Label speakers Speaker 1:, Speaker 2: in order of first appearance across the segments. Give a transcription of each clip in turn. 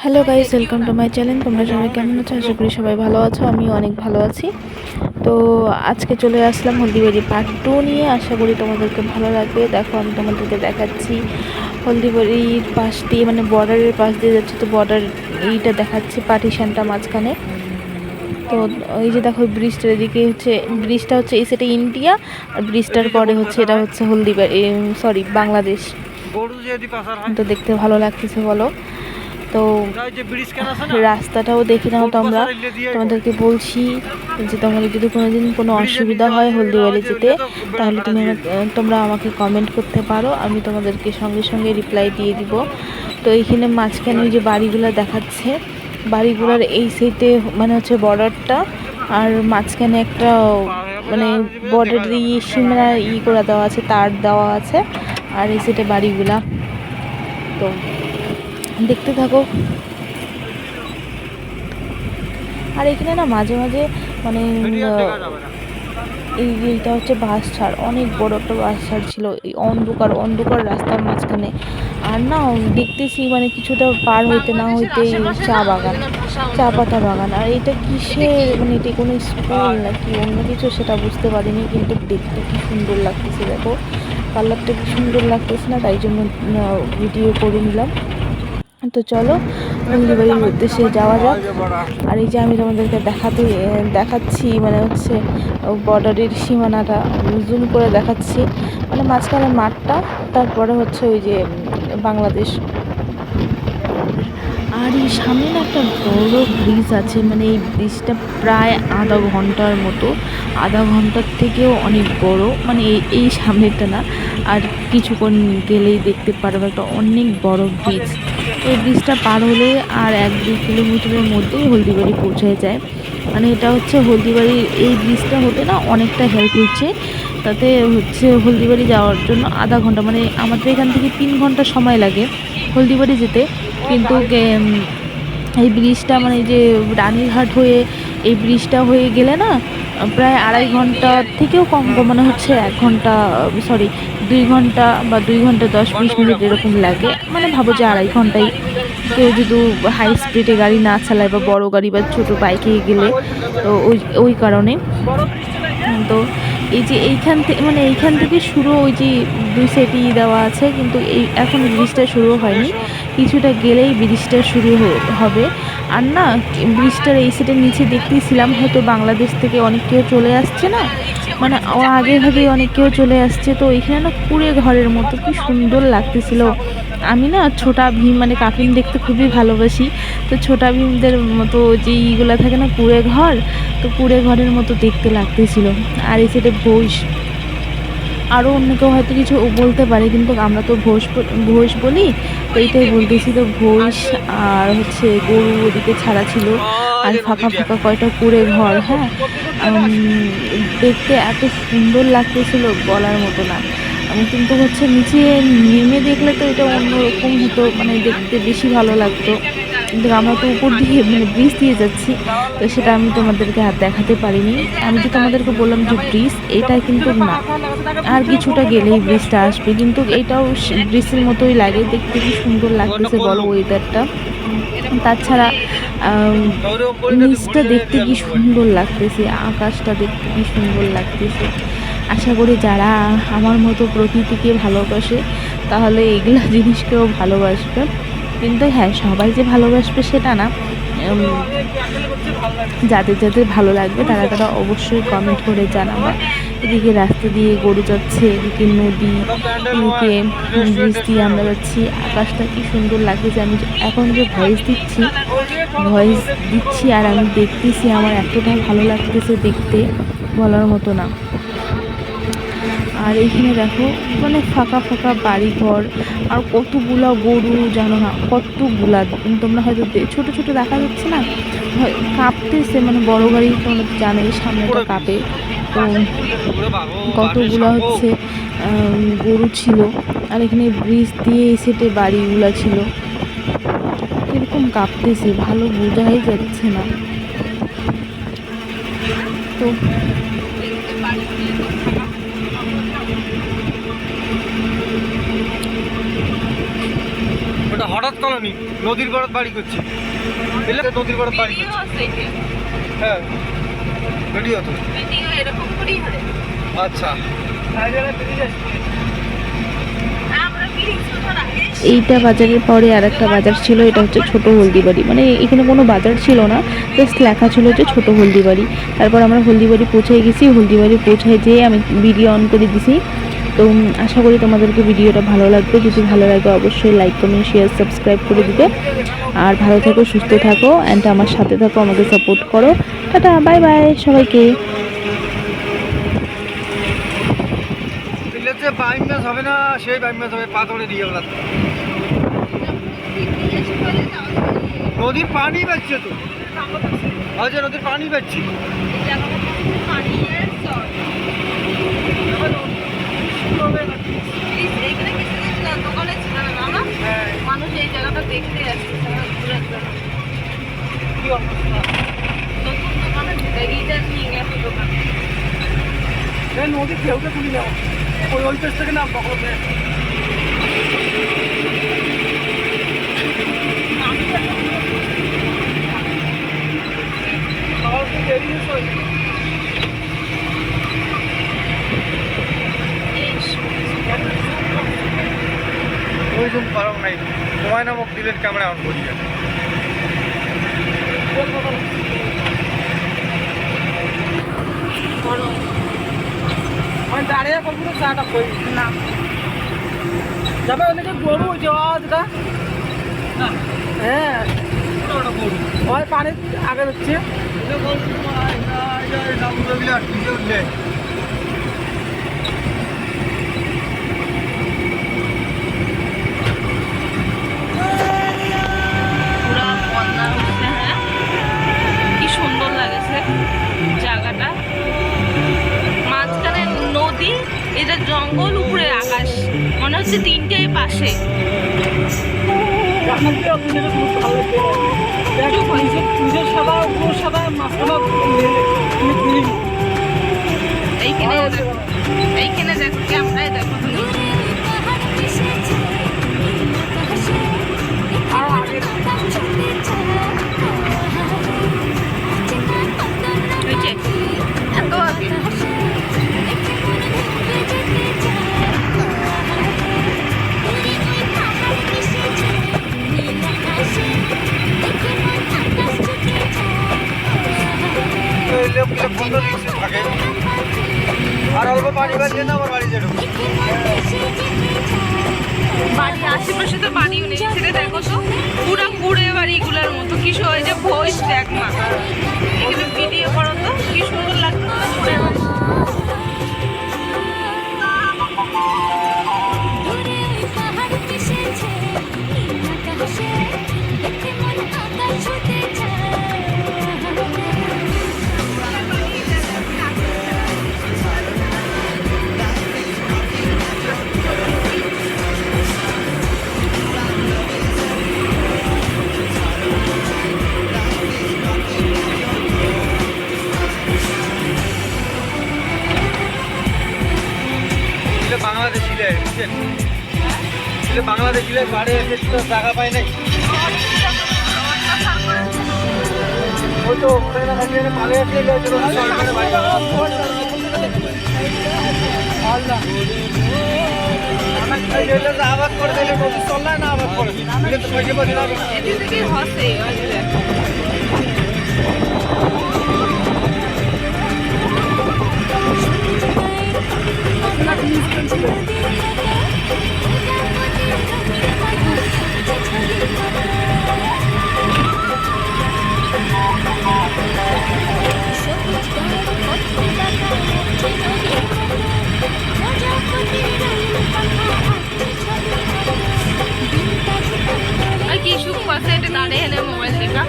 Speaker 1: Hello guys, welcome to my channel. তোমরা সবাই কেমন আছো? আশা করি সবাই ভালো আছো। আমিও অনেক ভালো আছি। তো আজকে চলে আসলাম হলদিবাড়ি পার্ট 2 নিয়ে। আশা করি তোমাদেরকে ভালো লাগবে। দেখো, আমি তোমাদেরকে দেখাচ্ছি হলদিবাড়ির পাশ দিয়ে, মানে বর্ডারের পাশ দিয়ে যাচ্ছে। তো বর্ডার এইটা দেখাচ্ছি, পার্টিশনটা মাঝখানে। তো এই যে দেখো, ব্রিজটার এদিকে হচ্ছে, ব্রিজটা হচ্ছে এই সাইডে ইন্ডিয়া, আর ব্রিজটার পরে হচ্ছে এটা হচ্ছে হলদিবাড়ি, সরি বাংলাদেশ। তো দেখতে ভালো লাগতেছে বলো। তো রাস্তাটাও দেখে নাও তোমরা। তোমাদেরকে বলছি যে তোমাদের যদি কোনোদিন কোনো অসুবিধা হয় হলদিবাড়ি যেতে, তাহলে তোমরা আমাকে কমেন্ট করতে পারো, আমি তোমাদেরকে সঙ্গে সঙ্গে রিপ্লাই দিয়ে দিব। তো এইখানে মাঝখানে ওই যে বাড়িগুলো দেখাচ্ছে, বাড়িগুলোর এই সাইডে মানে হচ্ছে বর্ডারটা, আর মাঝখানে একটা মানে বর্ডার দিয়ে সীমানা করে দেওয়া আছে, তার দেওয়া আছে, আর এই সাইডে বাড়িগুলা। তো দেখতে থাকো। আর এখানে না মাঝে মাঝে মানে এইটা হচ্ছে বাস ছাড়, অনেক বড় একটা বাস ছাড় ছিল এই অন্ধকার অন্ধকার রাস্তার মাঝখানে। আর না দেখতেছি মানে কিছুটা পার হইতে না হইতেই চা বাগান, চা পাতা বাগান। আর এটা কিসের, মানে এটা কোনো স্কুল নাকি অন্য কিছু সেটা বুঝতে পারিনি, কিন্তু দেখতে কি সুন্দর লাগতেছে। দেখো কালারটা কি সুন্দর লাগতেছে না, তাই জন্য ভিডিও করে নিলাম। তো চলো হলদিবাড়ির উদ্দেশ্যে যাওয়া যাক। আর এই যে আমি তোমাদেরকে দেখাচ্ছি মানে হচ্ছে বর্ডারের সীমানাটা জুম করে দেখাচ্ছি, মানে মাঝখানে মাঠটা, তারপরে হচ্ছে ওই যে বাংলাদেশ। আর এই সামনে না একটা বড় ব্রিজ আছে, মানে এই ব্রিজটা প্রায় আধা ঘন্টার মতো, আধা ঘন্টার থেকেও অনেক বড়, মানে এই সামনেটা না, আর কিছুক্ষণ গেলেই দেখতে পারবো একটা অনেক বড় ব্রিজ। এই ব্রিজটা পার হলে আর 1-2 কিলোমিটারের মধ্যেই হলদিবাড়ি পৌঁছে যায়। মানে এটা হচ্ছে হলদিবাড়ির এই ব্রিজটা হতে না অনেকটা হেল্প হচ্ছে, তাতে হচ্ছে হলদিবাড়ি যাওয়ার জন্য আধা ঘন্টা, মানে আমাদের এখান থেকে 3 ঘন্টা সময় লাগে হলদিবাড়ি যেতে। কিন্তু এই ব্রিজটা মানে যে রানীরহাট হয়ে এই ব্রিজটা হয়ে গেলে না প্রায় 2.5 ঘন্টা থেকেও কম, মানে হচ্ছে 1 ঘন্টা, সরি 2 ঘন্টা বা 2 ঘন্টা 10-20 মিনিট এরকম লাগে। মানে ভাবো যে 2.5 ঘন্টায় কেউ যদি হাই স্পিডে গাড়ি না চালায় বা বড় গাড়ি বা ছোট বাইকে গেলে, তো ওই কারণে। তো এই যে এইখান থেকে শুরু, ওই যে 2 সাইডই দেওয়া আছে, কিন্তু এই এখন ব্রিজটা শুরু হয়নি, কিছুটা গেলেই ব্রিজটা শুরু হবে। আর না ব্রিজটার এই সাইডের নিচে দেখতেছিলাম হয়তো বাংলাদেশ থেকে অনেক কেউ চলে আসছে না, মানে আগে ভাগেই অনেক কেউ চলে আসছে। তো এখানে না কুড়ে ঘরের মতো কি সুন্দর লাগতেছিল। আমি না ছোটা ভীম মানে কার্টুন দেখতে খুবই ভালোবাসি। তো ছোটা ভীমদের মতো যে ইগুলা থাকে না কুড়ে ঘর, তো কুড়ে ঘরের মতো দেখতে লাগতেছিল। আর এই সাইডে ভোজ, আরও অন্য কেউ হয়তো কিছু বলতে পারে, কিন্তু আমরা তো ভোজ বলি, তো এইটাই বলতেছি। তো ভোজ আর হচ্ছে গরু ওদিকে ছাড়া ছিল, আর ফাঁকা ফাঁকা কয়টা কুড়ে ঘর। হ্যাঁ, দেখতে এত সুন্দর লাগতেছিল বলার মতো না। কিন্তু হচ্ছে নিচে নেমে দেখলে তো এটা অন্যরকম হতো, মানে দেখতে বেশি ভালো লাগতো। কিন্তু আমরা তো উপর দিয়ে মানে ব্রিজ দিয়ে যাচ্ছি, তো সেটা আমি তোমাদেরকে আর দেখাতে পারিনি। আমি যে তোমাদেরকে বললাম যে ব্রিজ, এটা কিন্তু না, আর কিছুটা গেলেই ব্রিজটা আসবে। কিন্তু এইটাও ব্রিজের মতোই লাগে, দেখতে কি সুন্দর লাগতেছে বলো ওয়েদারটা। তাছাড়া নিচটা দেখতে কি সুন্দর লাগতেছে, আকাশটা দেখতে কি সুন্দর লাগতেছে। আশা করি যারা আমার মতো প্রকৃতিকে ভালোবাসে, তাহলে এগুলো জিনিসকেও ভালোবাসবে। কিন্তু হ্যাঁ, সবাই যে ভালোবাসবে সেটা না। যাদের যাদের ভালো লাগবে তারা তারা অবশ্যই কমেন্ট করে জানাবে। এদিকে রাস্তা দিয়ে গরু যাচ্ছে, এদিকে নদী, এদিকে ব্রিজ দিয়ে আমরা যাচ্ছি। আকাশটা কি সুন্দর লাগতেছে। আমি এখন যে ভয়েস দিচ্ছি আর আমি দেখতেছি, আমার এতটা ভালো লাগতেছে দেখতে, বলার মতো না। আর এইখানে দেখো মানে ফাঁকা ফাঁকা বাড়িঘর, আর কতগুলা গরু জানো না, কতগুলা। তোমরা হয়তো ছোট ছোট দেখা যাচ্ছে না, কাঁপতেছে, মানে বড় গাড়ি তোমরা তো জানোই সামনেটা কাঁপে। তো কতগুলা হচ্ছে গরু ছিল। আর এখানে ব্রিজ দিয়ে এই সেটে বাড়িগুলা ছিল, কিরকম কাঁপতেছে ভালো বোঝাই যাচ্ছে না। তো
Speaker 2: হঠাৎ কলোনি নদীর পাড়ত বাড়ি করছি, বুঝলে? নদীর পাড়ত বাড়ি করছি। হ্যাঁ ভিডিও তো
Speaker 1: এরকম করেই হয়।
Speaker 2: আচ্ছা
Speaker 1: এইটা বাজারের পরে আর একটা বাজার ছিল, এটা হচ্ছে ছোট হলদিবাড়ি। মানে এখানে কোনো বাজার ছিল না, জাস্ট লেখা ছিল যে ছোট হলদিবাড়ি। তারপর আমরা হলদিবাড়ি পৌঁছে গেছি। হলদিবাড়ি পৌঁছায় যেয়ে আমি ভিডিও অন করে দিছি। তো আশা করি তোমাদেরকে ভিডিওটা ভালো লাগবে। যদি ভালো লাগে অবশ্যই লাইক কমেন্ট শেয়ার সাবস্ক্রাইব করে দিবে। আর ভালো থাকো, সুস্থ থাকো, অ্যান্ড আমার সাথে থাকো, আমাকে সাপোর্ট করো। টাটা, বাই বাই সবাইকে।
Speaker 2: যে বাইম মাছ হবে না, সেই বাইম মাছ হবে পাথরে দিয়ে বেলা। নদীর পানি বাড়ছে তো, আচ্ছা নদীর পানি বাড়ছে।
Speaker 1: মানুষ এই জায়গাটা দেখতে আসছে কি অবস্থা। নতুন দোকানে এইটা নিয়ে গেছে দোকানে।
Speaker 2: নদীর ঢেউটা তুলি যাও, ওই পেছ থেকে না পকড়ে ওই জুম পারো নাই, তোমায় নামক দিলেন ক্যামেরা অন করি। দাঁড়িয়ে কখনো চাটা করি না যাবে অনেকে গরু যাওয়া যেটা। হ্যাঁ ওই পানি আগে হচ্ছে উঠলে
Speaker 1: কি সুন্দর লাগেছে জায়গাটা। মাঝখানে নদী, এটা জঙ্গল, উপরে আকাশ, মনে হচ্ছে তিনটেই পাশে। এইখানে দেখো, ক্যামেরায় দেখো তুমি। এত আগে
Speaker 2: থাকে আর অল্প পানি বাড়ছে না আমার বাড়ি যেটা
Speaker 1: বাড়ি আশেপাশে তো বাড়িও নেই। সেটা দেখো তো পুরা কুড়ে বাড়িগুলোর মতো। কি ওই যে ভয়েস দেখ মা, এখানে ভিডিও করো তো, কি সুন্দর লাগতো কুড়ে বাড়ি।
Speaker 2: বাংলাদেশিলে বুঝছেন, বাংলাদেশিলে বাড়ি এসে তো জায়গা পায় নাই। ওই তো পালে এসে আবাদ করে দিলে নদী চললায় না আবাদ করে
Speaker 1: কি সুখ পাশে এটা দাঁড়িয়ে এনে মোবাইল দেখা।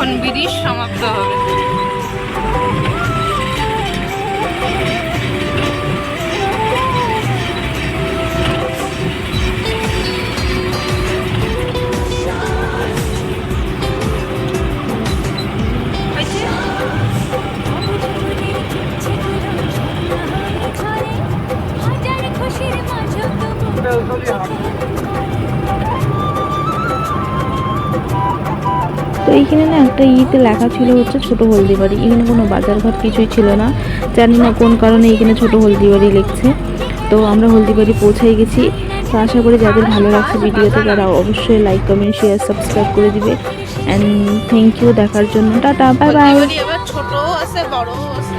Speaker 3: এখন ব্রিজ সমাপ্ত হবে।
Speaker 1: তো এইখানে না একটা ইতে লেখা ছিল হচ্ছে ছোট হলদিবাড়ি। এখানে কোনো বাজারঘাট কিছুই ছিল না, জানি না কোন কারণে এখানে ছোট হলদিবাড়ি লিখছে। তো আমরা হলদিবাড়ি পৌঁছে গেছি। তো আশা করি যাদের ভালো লাগছে ভিডিওতে তারা অবশ্যই লাইক কমেন্ট শেয়ার সাবস্ক্রাইব করে দিবে। অ্যান্ড থ্যাংক ইউ দেখার জন্য। Tata, bye bye.
Speaker 3: হলদিবাড়ি আবার ছোটও আছে বড়ও আছে।